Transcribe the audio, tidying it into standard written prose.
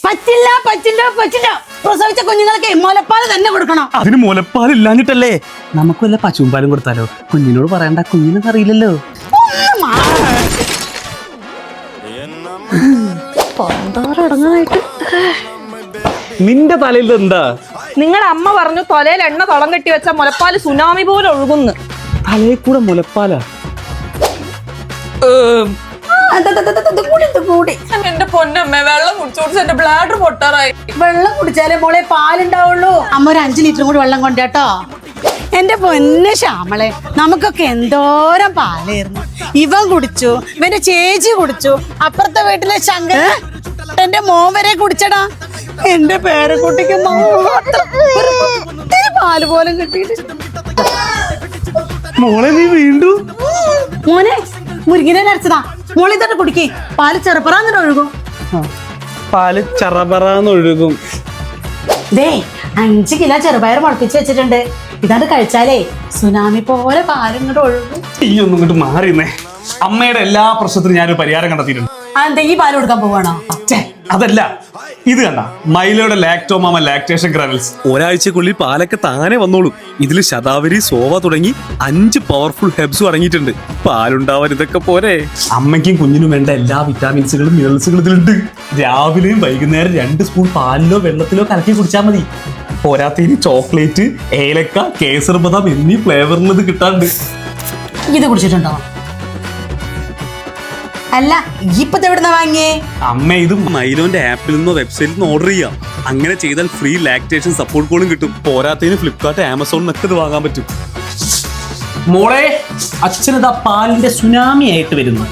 പറ്റില്ല പറ്റില്ല പറ്റില്ല. പ്രസവിച്ച കുഞ്ഞുങ്ങൾക്ക് മുലപ്പാൽ തന്നെ കൊടുക്കണം. അതിന് മുലപ്പാൽ ഇല്ലാഞ്ഞിട്ടല്ലേ? നമുക്ക് വല്ല പശുവും പാലും കൊടുത്താലോ? കുഞ്ഞിനോട് പറയണ്ട, കുഞ്ഞിനൊന്നും അറിയില്ലല്ലോ. നിന്റെ തലയിൽ എന്താ? നിങ്ങളുടെ അമ്മ പറഞ്ഞു തൊലയിൽ എണ്ണ തളം കെട്ടി വെച്ച മുലപ്പാല് സുനാമി പോലെ ഒഴുകുന്നു. തലയിൽ കൂടെ മുലപ്പാലാ? എന്റെ പൊന്നമ്മ, വെള്ളം കുടിച്ചു എന്റെ ബ്ലാഡർ പൊട്ടാറായി. വെള്ളം കുടിച്ചാലേ മോളെ പാലുണ്ടാവുള്ളൂ. അമ്മ ഒരു 5 ലിറ്റർ കൂടി വെള്ളം കൊണ്ടേട്ടോ. എന്റെ പൊന്ന് ശ്യാമളെ, നമുക്കൊക്കെ എന്തോരം പാലായിരുന്നു. ഇവൻ കുടിച്ചു, ഇവന്റെ ചേച്ചി കുടിച്ചു, അപ്പുറത്തെ വീട്ടിലെ ശങ്കര എന്റെ മോൻ വരെ കുടിച്ചടാ. എന്റെ പേരക്കുട്ടിക്ക് മാത്രം പാല് പോലും കിട്ടിയിട്ട്. മോളെ നീ വീണ്ടും? മോനെ മുരുകിനെ നരച്ചതാ. മോളി തന്നെ കുടിക്കേ, പാല് ചെറുപ്പറാന്നിട്ട് ഒഴുകും. പാല് ചറപറാന്നൊഴുകും. ദേ 5 കിലോ ചെറുപയർ മുളപ്പിച്ച് വെച്ചിട്ടുണ്ട്. ഇതാണ്ട് കഴിച്ചാലേ സുനാമി പോലെ പാലിങ്ങോട്ട് ഒഴുകും. ഈ ഒന്നും ഇങ്ങോട്ട് മാറിയുന്നേ. അമ്മയുടെ എല്ലാ പ്രശ്നത്തിനും ഞാനൊരു പരിഹാരം കണ്ടെത്തിയിട്ടുണ്ട്. എന്താ ഈ പാല് കൊടുക്കാൻ പോവാണോ? അതല്ല, ഇത് കണ്ട മൈലോയുടെ ലാക്ടോമാമ ലാക്ടേഷൻ ഗ്രാനുൽസ്. ഒരാഴ്ചക്കുള്ളിൽ പാലൊക്കെ താനെ വന്നോളൂ. ഇതിൽ ശതാവരി, സോവ തുടങ്ങി 5 പവർഫുൾ ഹെബ്സും അടങ്ങിയിട്ടുണ്ട്. പാലുണ്ടാവാൻ ഇതൊക്കെ പോരെ? അമ്മയ്ക്കും കുഞ്ഞിനും വേണ്ട എല്ലാ വിറ്റാമിൻസുകളും മിനറൽസുകളും ഇതിലുണ്ട്. രാവിലെയും വൈകുന്നേരം 2 സ്പൂൺ പാലിലോ വെള്ളത്തിലോ കലക്കി കുടിച്ചാൽ മതി. പോരാത്തതിന് ചോക്ലേറ്റ്, ഏലക്ക, കേസർ ബദാം എന്നീ ഫ്ലേവറിൽ ഇത് കിട്ടാണ്ട്. ഇത് കുടിച്ചിട്ടുണ്ടോ? അല്ല, ഇപ്പൊ എവിടുന്ന വാങ്ങിയേ? അമ്മ ഇത് മൈലോന്റെ ആപ്പിൽ നിന്നോ വെബ്സൈറ്റിൽ നിന്ന് ഓർഡർ ചെയ്യാം. അങ്ങനെ ചെയ്താൽ ഫ്രീ ലാക്ടേഷൻ സപ്പോർട്ട് കോളും കിട്ടും. പോരാത്തതിന് ഫ്ലിപ്കാർട്ട്, ആമസോണിനൊക്കെ ഇത് വാങ്ങാൻ പറ്റും. മോളെ, അച്ഛനതാ പാലിന്റെ സുനാമി ആയിട്ട് വരുന്നു.